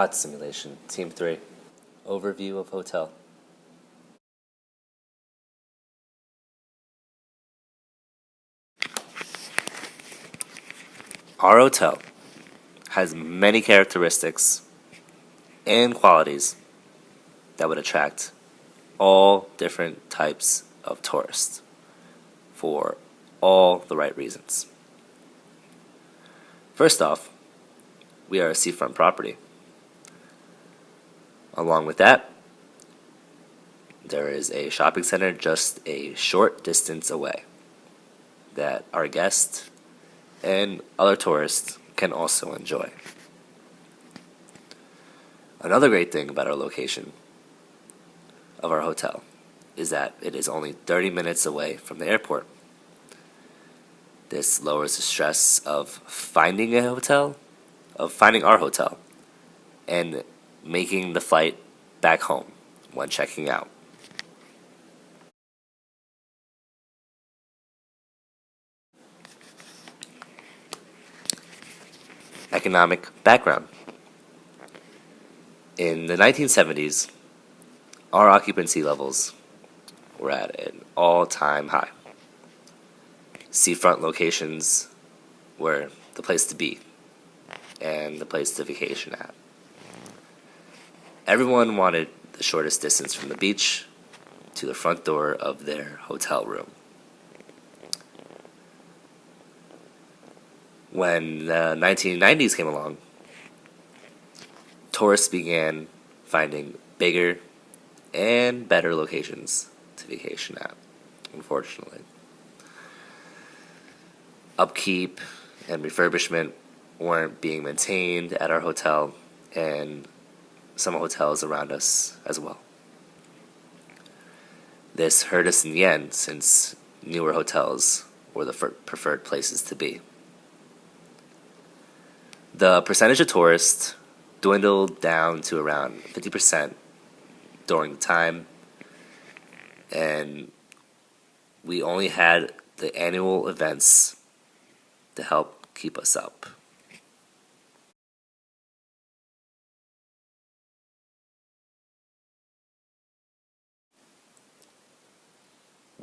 HOTS simulation, Team 3. Overview of hotel. Our hotel has many characteristics and qualities that would attract all different types of tourists for all the right reasons. First off, we are a seafront property. Along with that, there is a shopping center just a short distance away that our guests and other tourists can also enjoy. Another great thing about our location of our hotel is that it is only 30 minutes away from the airport. This lowers the stress of finding our hotel, and making the flight back home when checking out. Economic background. In the 1970s, our occupancy levels were at an all-time high. Seafront locations were the place to be and the place to vacation at. Everyone wanted the shortest distance from the beach to the front door of their hotel room. When the 1990s came along, tourists began finding bigger and better locations to vacation at, unfortunately. Upkeep and refurbishment weren't being maintained at our hotel and some hotels around us as well. This hurt us in the end, since newer hotels were the preferred places to be. The percentage of tourists dwindled down to around 50% during the time, and we only had the annual events to help keep us up.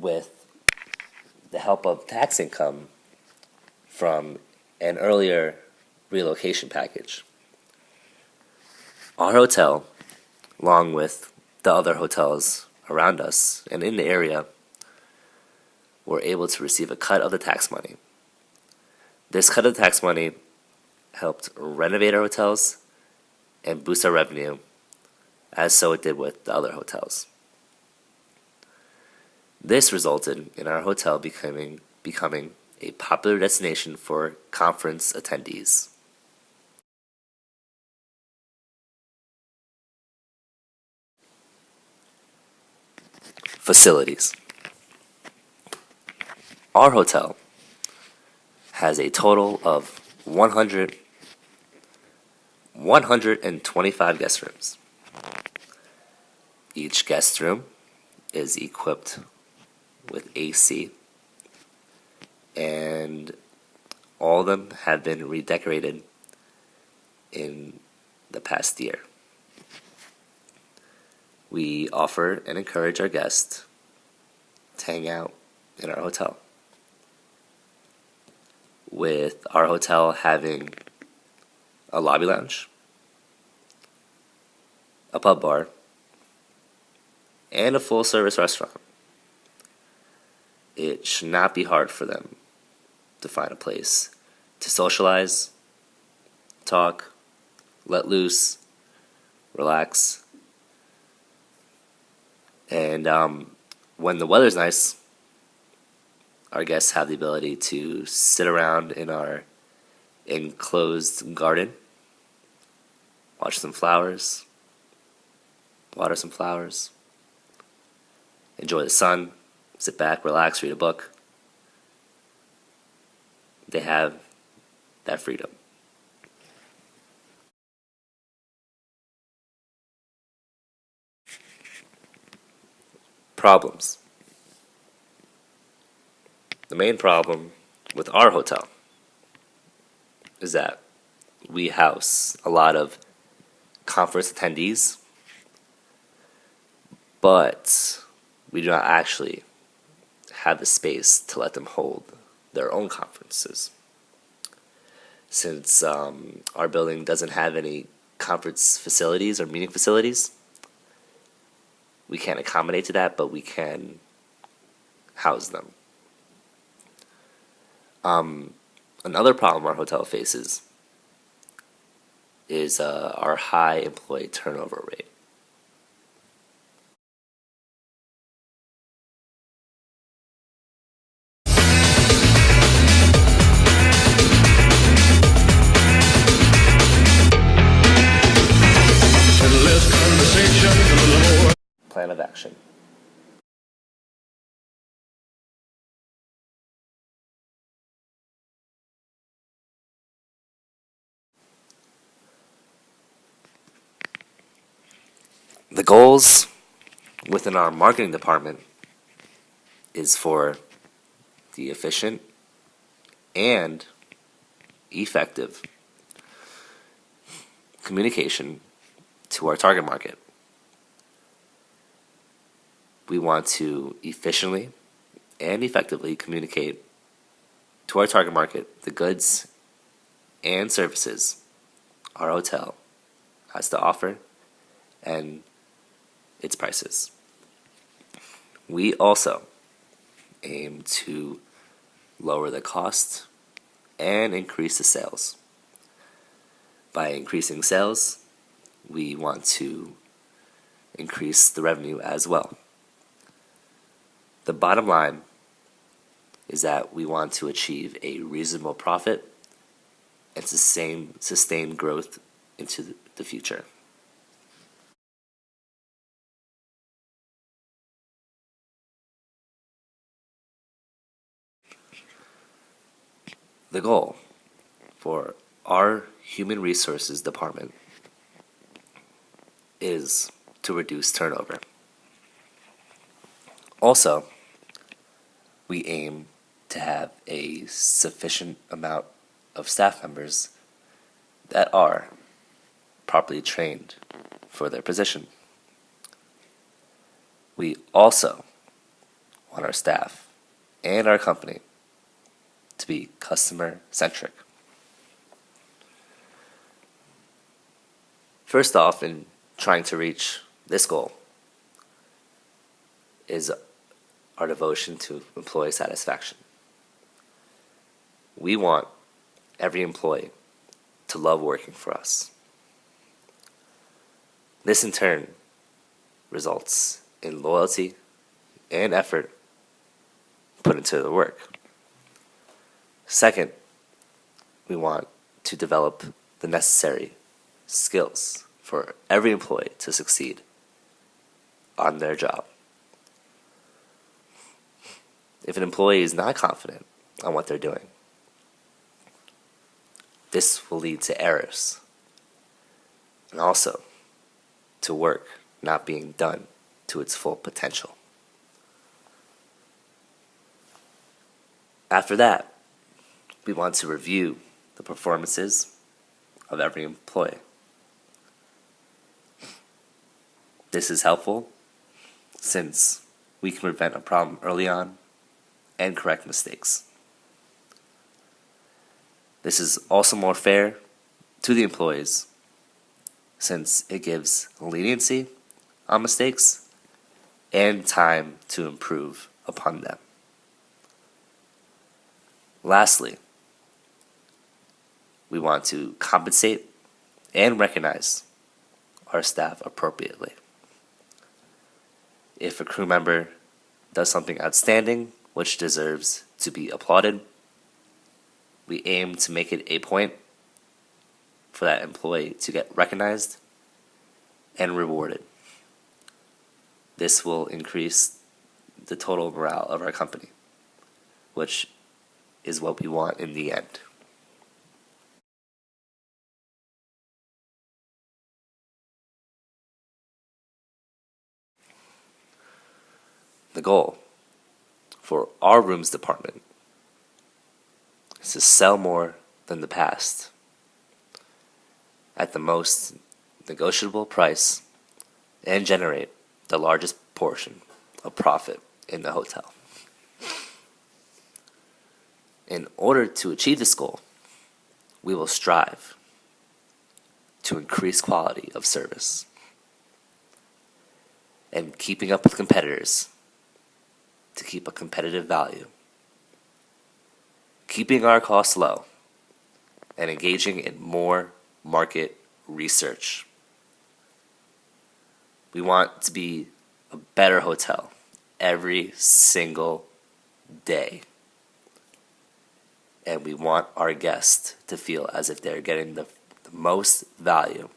With the help of tax income from an earlier relocation package, our hotel, along with the other hotels around us and in the area, were able to receive a cut of the tax money. This cut of the tax money helped renovate our hotels and boost our revenue, as so it did with the other hotels. This resulted in our hotel becoming a popular destination for conference attendees. Facilities. Our hotel has a total of 125 guest rooms. Each guest room is equipped with AC, and all of them have been redecorated in the past year. We offer and encourage our guests to hang out in our hotel, with our hotel having a lobby lounge, a pub bar, and a full-service restaurant. It should not be hard for them to find a place to socialize, talk, let loose, relax. And when the weather's nice, our guests have the ability to sit around in our enclosed garden, watch some flowers, water some flowers, enjoy the sun, sit back, relax, read a book. They have that freedom. Problems. The main problem with our hotel is that we house a lot of conference attendees, but we do not actually have the space to let them hold their own conferences. Since our building doesn't have any conference facilities or meeting facilities, we can't accommodate to that, but we can house them. Another problem our hotel faces is our high employee turnover rate. Plan of action. The goals within our marketing department is for the efficient and effective communication to our target market. We want to efficiently and effectively communicate to our target market the goods and services our hotel has to offer and its prices. We also aim to lower the cost and increase the sales. By increasing sales, we want to increase the revenue as well. The bottom line is that we want to achieve a reasonable profit and sustained growth into the future. The goal for our human resources department is to reduce turnover. Also, we aim to have a sufficient amount of staff members that are properly trained for their position. We also want our staff and our company to be customer-centric. First off, in trying to reach this goal is our devotion to employee satisfaction. We want every employee to love working for us. This in turn results in loyalty and effort put into the work. Second, we want to develop the necessary skills for every employee to succeed on their job. If an employee is not confident on what they're doing, this will lead to errors and also to work not being done to its full potential. After that, we want to review the performances of every employee. This is helpful since we can prevent a problem early on and correct mistakes. This is also more fair to the employees since it gives leniency on mistakes and time to improve upon them. Lastly, we want to compensate and recognize our staff appropriately. If a crew member does something outstanding, which deserves to be applauded, we aim to make it a point for that employee to get recognized and rewarded. This will increase the total morale of our company, which is what we want in the end. The goal for our rooms department is to sell more than the past. At the most, negotiable price and generate the largest portion of profit in the hotel. In order to achieve this goal, we will strive to increase quality of service and keeping up with competitors to keep a competitive value, keeping our costs low, and engaging in more market research. We want to be a better hotel every single day. And we want our guests to feel as if they're getting the most value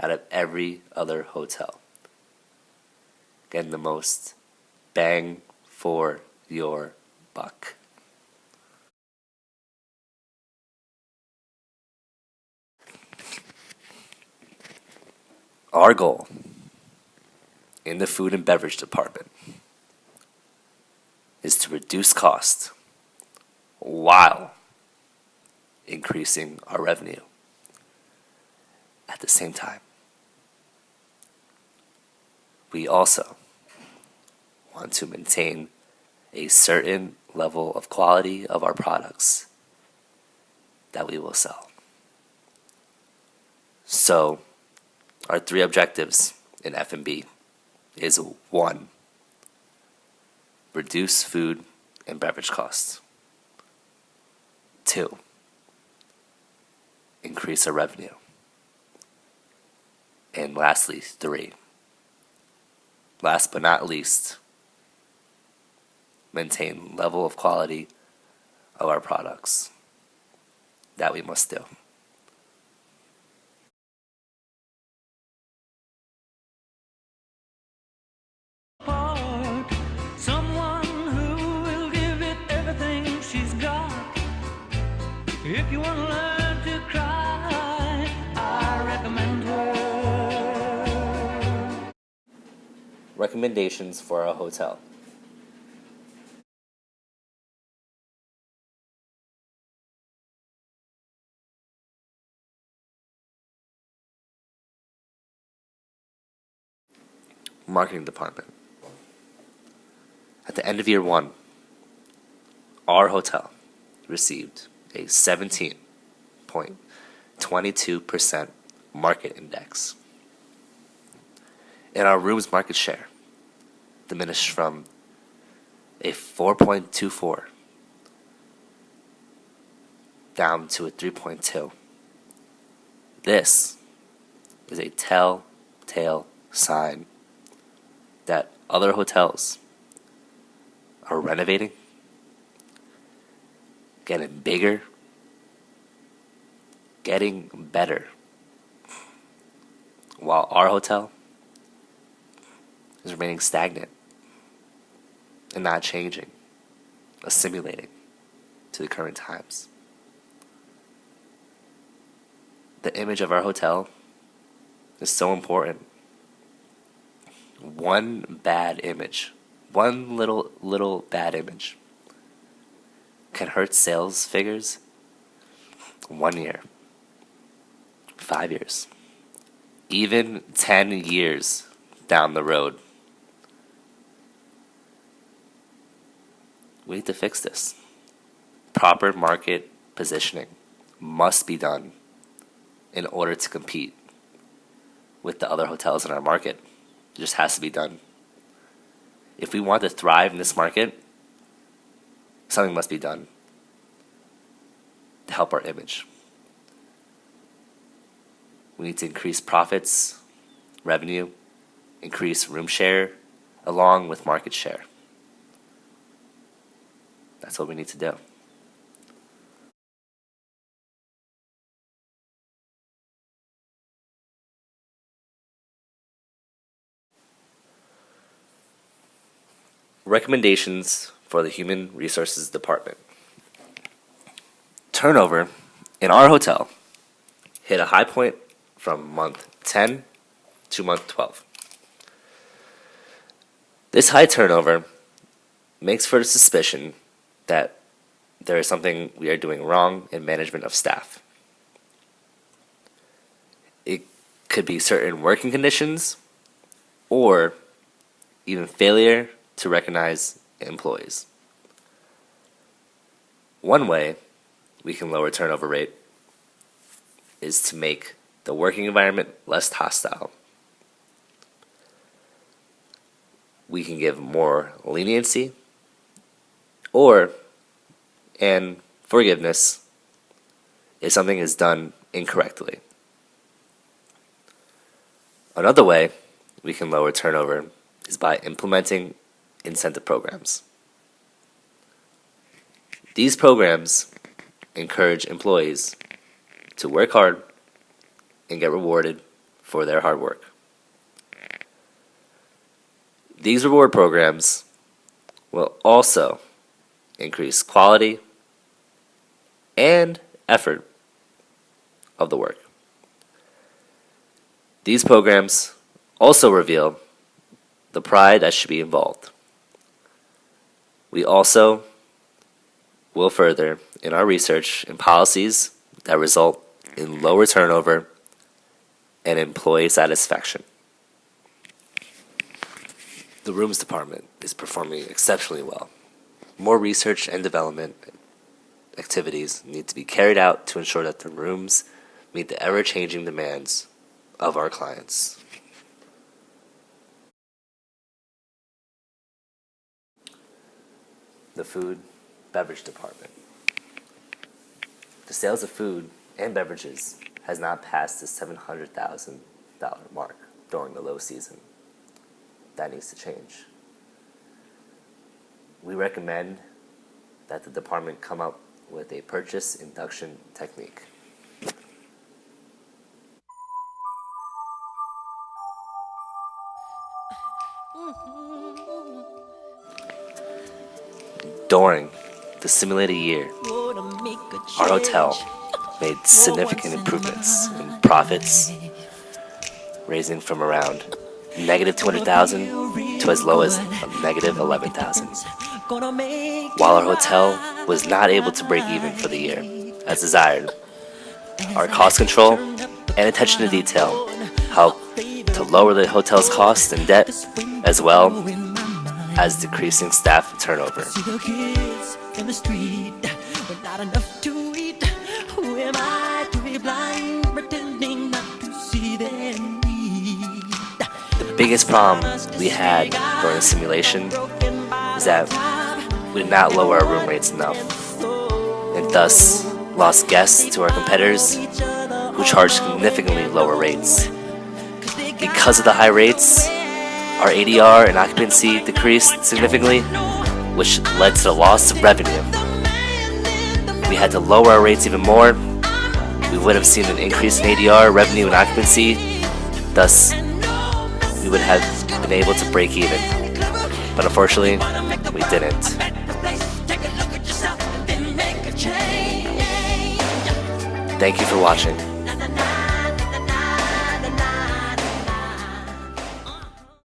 out of every other hotel. Getting the most bang for your buck. Our goal in the food and beverage department is to reduce cost while increasing our revenue at the same time. We also want to maintain a certain level of quality of our products that we will sell. So, our 3 objectives in F&B is 1, reduce food and beverage costs. 2, increase our revenue. And lastly, 3, last but not least, maintain level of quality of our products that we must do. Someone who will give it everything she's got. If you want to learn to cry, I recommend her. Recommendations for a hotel. Marketing department. At the end of year 1, our hotel received a 17.22% market index. And our rooms market share diminished from a 4.24 down to a 3.2. This is a telltale sign that other hotels are renovating, getting bigger, getting better, while our hotel is remaining stagnant and not changing, assimilating to the current times. The image of our hotel is so important. One bad image, one little bad image can hurt sales figures 1 year, 5 years, even 10 years down the road. We need to fix this. Proper market positioning must be done in order to compete with the other hotels in our market. It just has to be done. If we want to thrive in this market, something must be done to help our image. We need to increase profits, revenue, increase room share, along with market share. That's what we need to do. Recommendations for the Human Resources Department. Turnover in our hotel hit a high point from month 10 to month 12. This high turnover makes for the suspicion that there is something we are doing wrong in management of staff. It could be certain working conditions or even failure to recognize employees. One way we can lower turnover rate is to make the working environment less hostile. We can give more leniency and forgiveness if something is done incorrectly. Another way we can lower turnover is by implementing incentive programs. These programs encourage employees to work hard and get rewarded for their hard work. These reward programs will also increase quality and effort of the work. These programs also reveal the pride that should be involved. We also will further in our research in policies that result in lower turnover and employee satisfaction. The rooms department is performing exceptionally well. More research and development activities need to be carried out to ensure that the rooms meet the ever-changing demands of our clients. The food beverage department. The sales of food and beverages has not passed the $700,000 mark during the low season. That needs to change. We recommend that the department come up with a purchase induction technique. During the simulated year, our hotel made significant improvements in profits, raising from around negative $200,000 to as low as negative $11,000. While our hotel was not able to break even for the year as desired, our cost control and attention to detail helped to lower the hotel's costs and debt, as well as decreasing staff turnover. The biggest problem we had during the simulation is that we did not lower our room rates enough, and thus lost guests to our competitors who charged significantly lower rates. Because of the high rates, our ADR and occupancy decreased significantly, which led to the loss of revenue. We had to lower our rates even more. We would have seen an increase in ADR, revenue, and occupancy. Thus, we would have been able to break even. But unfortunately, we didn't. Thank you for watching.